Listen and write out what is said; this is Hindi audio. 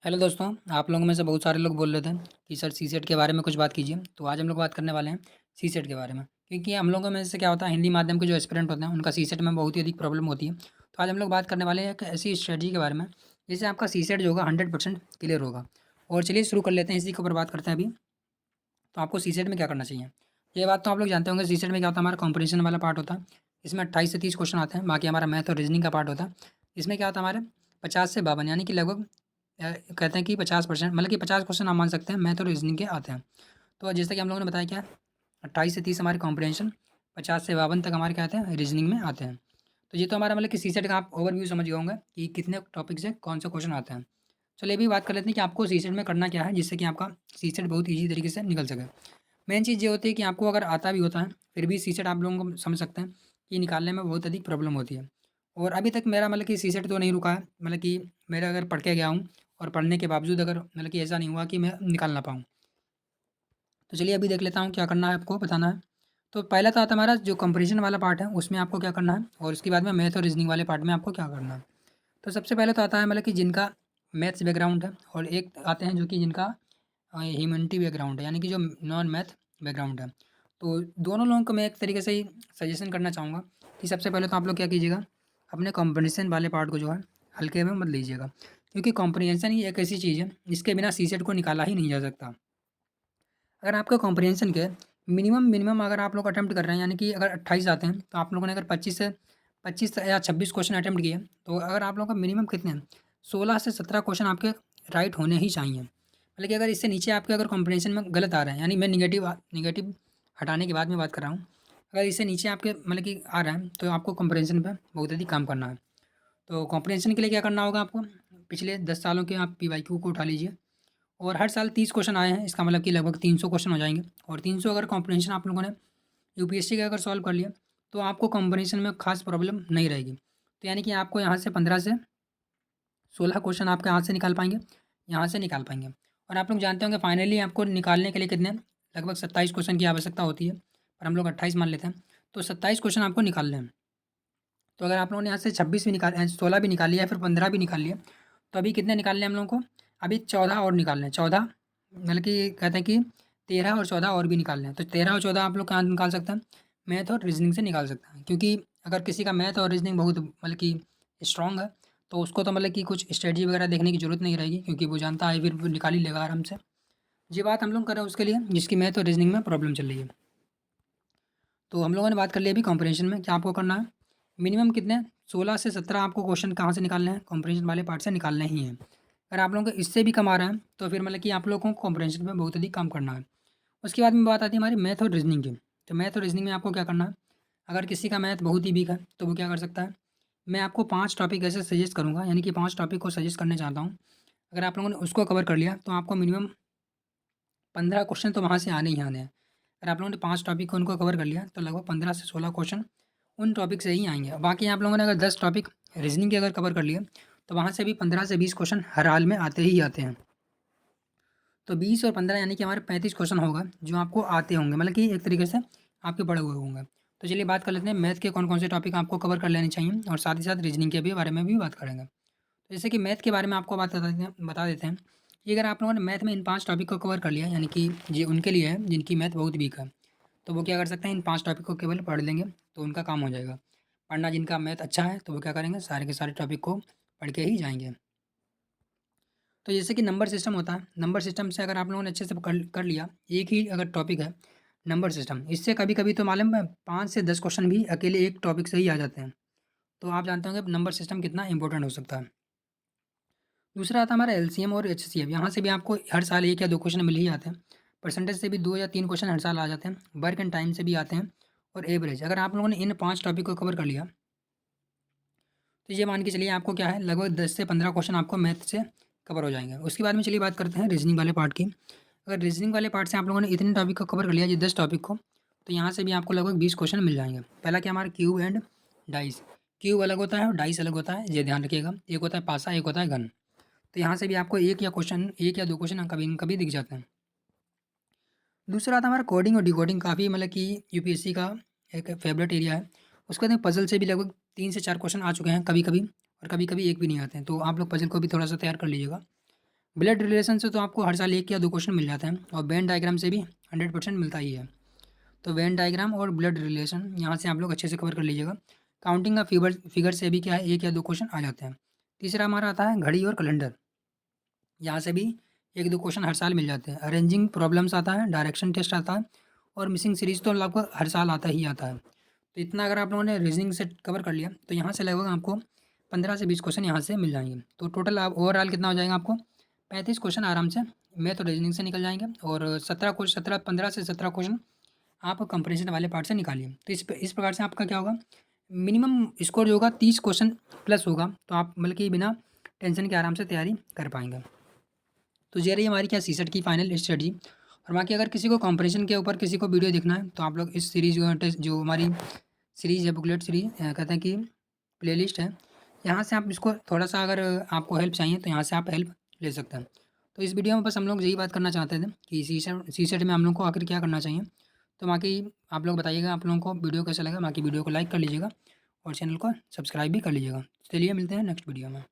हेलो दोस्तों, आप लोगों में से बहुत सारे लोग बोल रहे थे कि सर सीसेट के बारे में कुछ बात कीजिए। तो आज हम लोग बात करने वाले हैं सीसेट के बारे में, क्योंकि हम लोगों में से क्या होता है, हिंदी माध्यम के जो एस्पिरेंट होते हैं उनका सीसेट में बहुत ही अधिक प्रॉब्लम होती है। तो आज हम लोग बात करने वाले हैं एक ऐसी स्ट्रेटजी के बारे में जिससे आपका सीसेट जो होगा 100% क्लियर होगा। और चलिए शुरू कर लेते हैं, इसी के ऊपर बात करते हैं अभी। तो आपको सीसेट में क्या करना चाहिए, ये बात तो आप लोग जानते होंगे। सीसेट में क्या होता है, हमारा कॉम्पिटिशन वाला पार्ट होता है। इसमें 28 से 30 क्वेश्चन आते हैं। बाकी हमारा मैथ और रीजनिंग का पार्ट होता है। इसमें क्या होता है, हमारे 50 से 52 यानी कि लगभग कहते हैं कि 50%, मतलब कि 50 क्वेश्चन आप मान सकते हैं मैथ और रीजनिंग के आते हैं। तो जैसा कि हम लोगों ने बताया, क्या 28 से 30 हमारे कॉम्प्रिहेंशन, 50 से 52 तक हमारे क्या आते हैं, रीजनिंग में आते हैं। तो ये तो हमारा मतलब कि सीसेट का आप ओवरव्यू समझ गए होंगे कि कितने टॉपिक से कौन से क्वेश्चन आते हैं। चलिए अभी बात कर लेते हैं कि आपको सीसेट में करना क्या है जिससे कि आपका सीसेट बहुत ईजी तरीके से निकल सके। मेन चीज़ ये होती है कि आपको अगर आता भी होता है फिर भी सीसेट आप लोगों को समझ सकते हैं कि निकालने में बहुत अधिक प्रॉब्लम होती है। और अभी तक मेरा मतलब कि सीसेट तो नहीं रुका है, मतलब कि मेरा अगर पढ़ के गया हूँ और पढ़ने के बावजूद अगर मतलब कि ऐसा नहीं हुआ कि मैं निकाल ना पाऊँ। तो चलिए अभी देख लेता हूँ क्या करना है, आपको बताना है। तो पहला तो आता है हमारा जो कंपटीशन वाला पार्ट है, उसमें आपको क्या करना है, और उसके बाद में मैथ और रीजनिंग वाले पार्ट में आपको क्या करना है। तो सबसे पहले तो आता है मतलब कि जिनका मैथ्स बैकग्राउंड है, और एक आते हैं जो कि जिनका ह्यूमैनिटी बैकग्राउंड है, यानी कि जो नॉन मैथ बैकग्राउंड है। तो दोनों लोगों को मैं एक तरीके से ही सजेशन करना चाहूँगा कि सबसे पहले तो आप लोग क्या कीजिएगा, अपने कॉम्प्रिहेंशन वाले पार्ट को जो है हल्के में मत लीजिएगा। क्योंकि कॉम्प्रिहेंशन ही एक ऐसी चीज़ है जिसके बिना सीसेट को निकाला ही नहीं जा सकता। अगर आपके कॉम्प्रिहेंशन के मिनिमम मिनिमम अगर आप लोग अटेम्प्ट कर रहे हैं, यानी कि अगर 28 आते हैं तो आप लोगों ने अगर 25 या 26 क्वेश्चन अटेम्प्ट किए, तो अगर आप लोगों का मिनिमम कितने हैं, 16 से 17 क्वेश्चन आपके राइट होने ही चाहिए। मतलब कि अगर इससे नीचे आपके अगर कॉम्प्रिहेंशन में गलत आ रहे हैं, यानी मैं निगेटिव निगेटिव हटाने के बाद में बात कर रहा हूँ। अगर इससे नीचे आपके मतलब कि आ रहा है तो आपको कॉम्प्रिहेंशन पे बहुत अधिक काम करना है। तो कॉम्प्रिहेंशन के लिए क्या करना होगा आपको, पिछले 10 सालों के आप पीवाईक्यू को उठा लीजिए। और हर साल 30 क्वेश्चन आए हैं, इसका मतलब कि लगभग 300 क्वेश्चन हो जाएंगे। और 300 अगर कॉम्प्रिहेंशन आप लोगों ने यूपीएससी का अगर सॉल्व कर लिया, तो आपको कॉम्बिनेशन में खास प्रॉब्लम नहीं रहेगी। तो यानी कि आपको यहाँ से 15 से 16 क्वेश्चन आपके हाथ से निकाल पाएंगे, यहाँ से निकाल पाएंगे। और आप लोग जानते होंगे फाइनली आपको निकालने के लिए कितने, लगभग 27 क्वेश्चन की आवश्यकता होती है, पर हम लोग 28 मान लेते हैं। तो 27 क्वेश्चन आपको निकालने हैं। तो अगर आप लोगों ने यहाँ से 26 भी निकाल 16 भी निकाल लिया या फिर 15 भी निकाल लिया, तो अभी कितने निकालने हैं हम लोगों को, अभी 14 और निकालने हैं। 14 मतलब कि कहते हैं कि 13 और 14 और भी निकालने हैं। तो 13 और 14 आप लोग कहाँ निकाल सकते हैं, मैथ और रीजनिंग से निकाल सकते हैं। क्योंकि अगर किसी का मैथ और रीजनिंग बहुत मतलब कि स्ट्रॉन्ग है, तो उसको तो मतलब कि कुछ स्ट्रेटजी वगैरह देखने की जरूरत नहीं रहेगी, क्योंकि वो जानता है फिर वो निकाल ही लेगा आराम से। ये बात हम लोग कर रहे हैं उसके लिए जिसकी मैथ और रीजनिंग में प्रॉब्लम चल रही है। तो हम लोगों ने बात कर ली अभी कॉम्प्रिहेंशन में क्या आपको करना है, मिनिमम कितने, 16 से 17 आपको क्वेश्चन कहाँ से निकालने हैं, कॉम्प्रिहेंशन वाले पार्ट से निकालने ही हैं। अगर आप लोगों को इससे भी कम आ रहा है तो फिर मतलब कि आप लोगों को कॉम्प्रिहेंशन में बहुत अधिक काम करना है। उसके बाद में बात आती है हमारी मैथ और रीजनिंग की। तो मैथ और रीजनिंग में आपको क्या करना है, अगर किसी का मैथ बहुत ही वीक है तो वो क्या कर सकता है, मैं आपको 5 टॉपिक ऐसे सजेस्ट करूँगा, यानी कि 5 टॉपिक को सजेस्ट करने चाहता हूँ। अगर आप लोगों ने उसको कवर कर लिया तो आपको मिनिमम 15 क्वेश्चन तो वहाँ से आने ही आने हैं। अगर आप लोगों ने 5 टॉपिक को उनको कवर कर लिया तो लगभग 15 से 16 क्वेश्चन उन टॉपिक से ही आएँगे। बाकी आप लोगों ने अगर 10 टॉपिक रीज़निंग के अगर कवर कर लिए, तो वहाँ से भी 15 से 20 क्वेश्चन हर हाल में आते ही आते हैं। तो 20 और 15 यानी कि हमारे 35 क्वेश्चन होगा जो आपको आते होंगे, मतलब कि एक तरीके से आपके पढ़े हुए होंगे। तो चलिए बात कर लेते हैं मैथ के कौन-कौन से टॉपिक आपको कवर कर लेने चाहिए, और साथ ही साथ रीज़निंग के भी बारे में भी बात करेंगे। तो जैसे कि मैथ के बारे में आपको बात बता देते हैं कि अगर आप लोगों ने मैथ में इन 5 टॉपिक को कवर कर लिया, यानी कि ये उनके लिए है जिनकी मैथ बहुत वीक है। तो वो क्या कर सकते हैं, इन 5 टॉपिक को केवल पढ़ लेंगे तो उनका काम हो जाएगा। पढ़ना जिनका मैथ अच्छा है तो वो क्या करेंगे, सारे के सारे टॉपिक को पढ़ के ही जाएँगे। तो जैसे कि नंबर सिस्टम होता है, नंबर सिस्टम से अगर आप लोगों ने अच्छे से कर कर लिया, एक ही अगर टॉपिक है नंबर सिस्टम, इससे कभी-कभी तो मालूम है 5 से 10 क्वेश्चन भी अकेले एक टॉपिक से ही आ जाते हैं। तो आप जानते होंगे नंबर सिस्टम कितना इंपॉर्टेंट हो सकता है। दूसरा आता है हमारा एलसीएम और एचसीएफ, यहाँ से भी आपको हर साल 1 या 2 क्वेश्चन मिल ही जाते हैं। परसेंटेज से भी 2 या 3 क्वेश्चन हर साल आ जाते हैं। वर्क एंड टाइम से भी आते हैं। और एवरेज, अगर आप लोगों ने इन 5 टॉपिक को कवर कर लिया, तो ये मान के चलिए आपको क्या है, लगभग 10 से 15 क्वेश्चन आपको मैथ से कवर हो जाएंगे। उसके बाद में चलिए बात करते हैं रीजनिंग वाले पार्ट की। अगर रीजनिंग वाले पार्ट से आप लोगों ने इतने टॉपिक को कवर कर लिया, ये 10 टॉपिक को, तो यहाँ से भी आपको लगभग 20 क्वेश्चन मिल जाएंगे। पहला क्या, हमारा क्यूब एंड डाइस। क्यूब अलग होता है और डाइस अलग होता है, ये ध्यान रखिएगा। एक होता है पासा, एक होता है घन। तो यहाँ से भी आपको एक या दो क्वेश्चन कभी न कभी दिख जाते हैं। दूसरा आता है हमारा कोडिंग और डिकोडिंग, काफ़ी मतलब कि यूपीएससी का एक फेवरेट एरिया है। उसके बाद पजल से भी लगभग 3 से 4 क्वेश्चन आ चुके हैं कभी कभी, और कभी कभी एक भी नहीं आते हैं। तो आप लोग पजल को भी थोड़ा सा तैयार कर लीजिएगा। ब्लड रिलेशन से तो आपको हर साल 1 या 2 क्वेश्चन मिल जाते हैं और वेन डायग्राम से भी 100% मिलता ही है। तो वेन डायग्राम और ब्लड रिलेशन यहाँ से आप लोग अच्छे से कवर कर लीजिएगा। काउंटिंग का फिगर से भी क्या है 1 या 2 क्वेश्चन आ जाते हैं। तीसरा हमारा आता है घड़ी और कैलेंडर। यहाँ से भी 1-2 क्वेश्चन हर साल मिल जाते हैं। अरेंजिंग प्रॉब्लम्स आता है, डायरेक्शन टेस्ट आता है और मिसिंग सीरीज तो लगभग हर साल आता ही आता है। तो इतना अगर आप लोगों ने रीजनिंग से कवर कर लिया तो यहाँ से लगभग आपको 15 से 20 क्वेश्चन यहाँ से मिल जाएंगे। तो टोटल आप ओवरऑल कितना हो जाएगा आपको 35 क्वेश्चन आराम से मैथ और रीजनिंग से निकल जाएंगे और 15 से 17 क्वेश्चन आप कंपटीशन वाले पार्ट से निकालिए। तो इस प्रकार से आपका क्या होगा, मिनिमम स्कोर जो होगा 30 क्वेश्चन प्लस होगा। तो आप बल्कि कि बिना टेंशन के आराम से तैयारी कर पाएंगे। तो ये रही हमारी क्या सीसेट की फाइनल स्ट्रेटजी। और बाकी अगर किसी को कंपटीशन के ऊपर किसी को वीडियो देखना है तो आप लोग इस सीरीज जो हमारी सीरीज़ है बुकलेट सीरीज कहते हैं कि प्लेलिस्ट है, यहाँ से आप इसको थोड़ा सा अगर आपको हेल्प चाहिए तो यहाँ से आप हेल्प ले सकते हैं। तो इस वीडियो में बस हम लोग यही बात करना चाहते थे कि सीसेट में हम लोग को आखिर क्या करना चाहिए। तो बाकी आप लोग बताइएगा आप लोगों को वीडियो कैसा लगा। बाकी वीडियो को लाइक कर लीजिएगा और चैनल को सब्सक्राइब भी कर लीजिएगा। चलिए मिलते हैं नेक्स्ट वीडियो में।